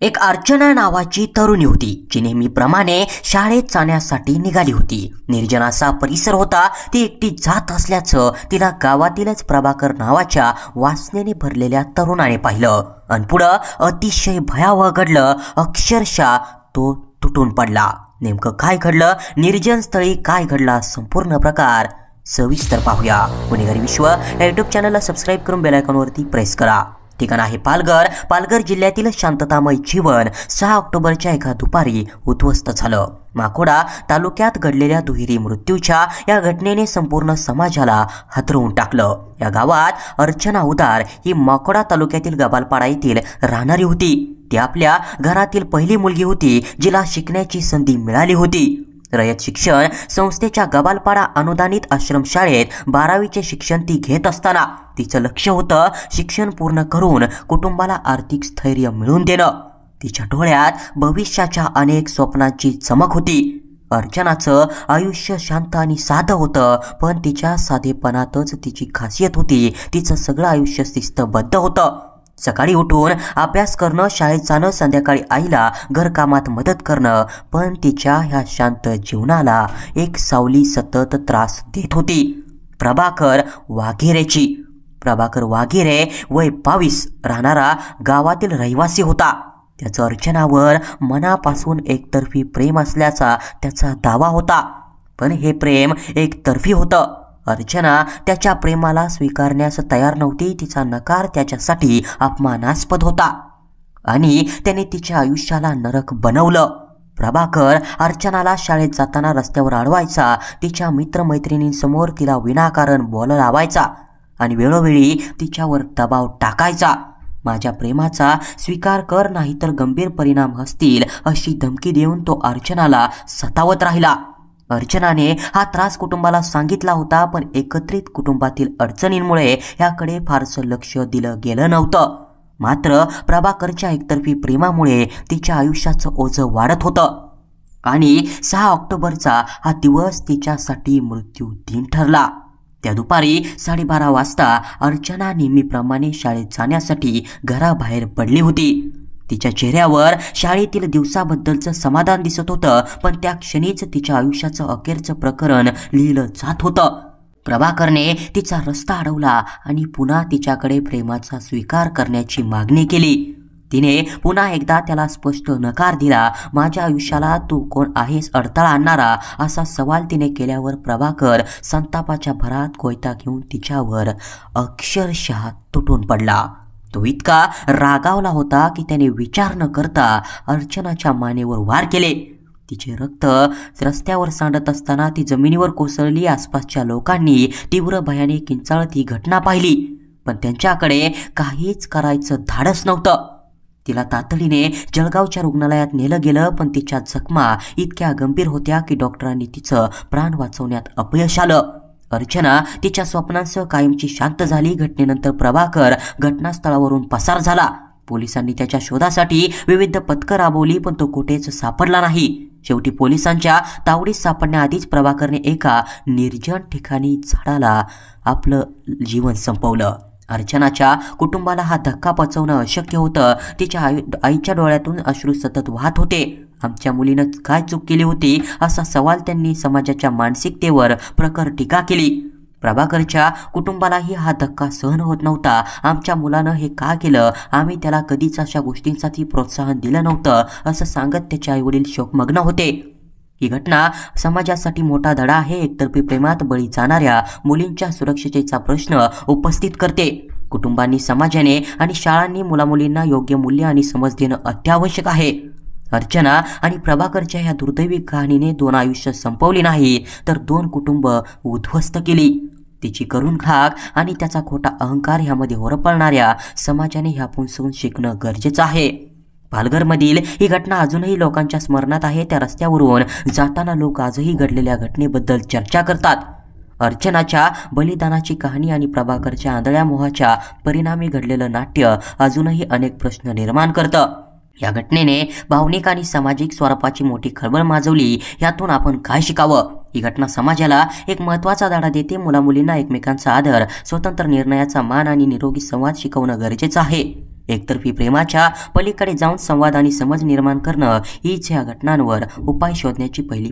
एक अर्चना नावाची तरुणी होती जी नेहमीप्रमाणे शाळेत जाण्यासाठी निघाली होती। निर्जनाचा परिसर होता। ती एकटी जात असल्याचं तिला गावातीलच प्रभाकर नावाच्या वासनेने भरलेल्या तरुणाने पाहिलं आणि पुढं अतिशय भयावह घडलं। अक्षरशः तो तुटून पडला। नेमकं काय घडलं, निर्जन स्थळी काय घडला, संपूर्ण प्रकार सविस्तर पाहूया। गुन्हेगारी विश्व या यूट्यूब चॅनलला सबस्क्राईब करून बेल आयकॉनवरती प्रेस करा। ठिकाण आहे पालघर जिल्ह्यातील शांततामय जीवन 6 ऑक्टोबरच्या एका दुपारी उद्ध्वस्त झालं। माकोडा तालुक्यात घडलेल्या दुहेरी मृत्यूच्या या घटनेने संपूर्ण समाजाला हादरवून टाकलं। या गावात अर्चना उदार ही माकोडा तालुक्यातील गबालपाडा येथील राहणारी होती। ती आपल्या घरातील पहिली मुलगी होती जिला शिकण्याची संधी मिळाली होती। रयत शिक्षण संस्थेच्या गबालपाडा अनुदानित आश्रमशाळेत 12वीचे शिक्षण ती घेत असताना तिचं लक्ष होतं शिक्षण पूर्ण करून कुटुंबाला आर्थिक स्थैर्य मिळवून देणं। तिच्या डोळ्यात भविष्याच्या अनेक स्वप्नांची चमक होती। अर्चनाचं आयुष्य शांत आणि साधं होतं, पण तिच्या साधेपणातच तिची खासियत होती। तिचं सगळं आयुष्य शिस्तबद्ध होतं। सकाळी उठून अभ्यास करणं, शाळेत जाणं, संध्याकाळी आईला घरकामात मदत करणं, पण तिच्या ह्या शांत जीवनाला एक सावली सतत त्रास देत होती। प्रभाकर वाघेरे वय 22, राहणारा गावातील रहिवासी होता। त्याचं अर्चनावर मनापासून एकतर्फी प्रेम असल्याचा त्याचा दावा होता, पण हे प्रेम एकतर्फी होतं। अर्चना त्याच्या प्रेमाला स्वीकारण्यास तयार नव्हती। तिचा नकार त्याच्यासाठी अपमानास्पद होता आणि त्याने तिच्या आयुष्याला नरक बनवलं। प्रभाकर अर्चनाला शाळेत जाताना रस्त्यावर अडवायचा, तिच्या मित्रमैत्रिणींसमोर तिला विनाकारण बोलायला लावायचा आणि वेळोवेळी तिच्यावर दबाव टाकायचा। माझ्या प्रेमाचा स्वीकार कर, नाहीतर गंभीर परिणाम असतील अशी धमकी देऊन तो अर्चनाला सतावत राहिला। अर्चनाने हा त्रास कुटुंबाला सांगितला होता, पण एकत्रित कुटुंबातील अडचणींमुळे याकडे फारसं लक्ष दिलं गेलं नव्हतं। मात्र प्रभाकरच्या एकतर्फी प्रेमामुळे तिच्या आयुष्याचं ओझं वाढत होतं आणि 6 ऑक्टोबरचा हा दिवस तिच्यासाठी मृत्यू दिन ठरला। त्या दुपारी 12:30 वाजता अर्चना नेहमीप्रमाणे शाळेत जाण्यासाठी घराबाहेर पडली होती। तिच्या चेहऱ्यावर शाळेतील दिवसाबद्दलचं समाधान दिसत होतं, पण त्या क्षणीच तिच्या आयुष्याचं अखेरचं प्रकरण लिहिलं जात होतं। प्रभाकरने तिचा रस्ता अडवला आणि पुन्हा तिच्याकडे प्रेमाचा स्वीकार करण्याची मागणी केली। तिने पुन्हा एकदा त्याला स्पष्ट नकार दिला। माझ्या आयुष्याला तू कोण आहेस अडथळा आणणारा, असा सवाल तिने केल्यावर प्रभाकर संतापाच्या भरात कोयता घेऊन तिच्यावर अक्षरशः तुटून पडला। तो इतका रागावला होता की त्याने विचार न करता अर्चनाच्या मानेवर वार केले। तिचे रक्त रस्त्यावर सांडत असताना ती जमिनीवर कोसळली। आसपासच्या लोकांनी तीव्र भयाने किंचाळत ही घटना पाहिली, पण त्यांच्याकडे काहीच करायचं धाडस नव्हतं। तिला तातडीने जळगावच्या रुग्णालयात नेलं गेलं, पण तिच्या जखमा इतक्या गंभीर होत्या की डॉक्टरांनी तिचं प्राण वाचवण्यात अपयश आलं। अर्चना तिच्या स्वप्नांसह कायमची शांत झाली। घटनेनंतर प्रभाकर घटनास्थळावरून पसार झाला। पोलिसांनी त्याच्या शोधासाठी विविध पथकं राबवली, पण तो कुठेच सापडला नाही। शेवटी पोलिसांच्या तावडीत सापडण्याआधीच प्रभाकरने एका निर्जन ठिकाणी झाडाला आपलं जीवन संपवलं। अर्चनाच्या कुटुंबाला हा धक्का पचवणं अशक्य होतं। तिच्या आईच्या डोळ्यातून अश्रू सतत वाहत होते। आमच्या मुलीनं काय चूक केली होती, असा सवाल त्यांनी समाजाच्या मानसिकतेवर प्रखर टीका केली। प्रभाकरच्या कुटुंबालाही हा धक्का सहन होत नव्हता। आमच्या मुलानं हे का केलं, आम्ही त्याला कधीच अशा गोष्टींसाठी प्रोत्साहन दिलं नव्हतं, असं सांगत त्याचे आईवडील शोकमग्न होते। ही घटना समाजासाठी मोठा धडा आहे। एकतर्फी प्रेमात बळी जाणाऱ्या मुलींच्या सुरक्षिततेचा प्रश्न उपस्थित करते। कुटुंबांनी, समाजाने आणि शाळांनी मुलामुलींना योग्य मूल्य आणि समज देणं अत्यावश्यक आहे। अर्चना आणि प्रभाकरच्या ह्या दुर्दैवी कहाणीने 2 आयुष्य संपवली नाही, तर 2 कुटुंब उद्ध्वस्त केली। तिची करुण खाक आणि त्याचा खोटा अहंकार ह्यामध्ये होरपळणाऱ्या समाजाने ह्यापासून शिकणं गरजेचं आहे। पालघरमधील ही घटना अजूनही लोकांच्या स्मरणात आहे। त्या रस्त्यावरून जाताना लोक आजही घडलेल्या घटनेबद्दल चर्चा करतात। अर्चनाच्या बलिदानाची कहाणी आणि प्रभाकरच्या आंधळ्या मोहाच्या परिणामी घडलेलं नाट्य अजूनही अनेक प्रश्न निर्माण करतं। या घटनेने भावनिक आणि सामाजिक स्वरूपाची मोठी खळबळ माजवली। यातून आपण काय शिकावं? ही घटना समाजाला एक महत्त्वाचा धडा देते. मुलामुलींना एकमेकांचा आदर, स्वतंत्र निर्णयाचा मान आणि निरोगी संवाद शिकवणं गरजेचं आहे. एकतर्फी प्रेमाच्या पलीकडे जाऊन संवाद आणि समज निर्माण करणं हीच या घटनांवर उपाय शोधण्याची पहिली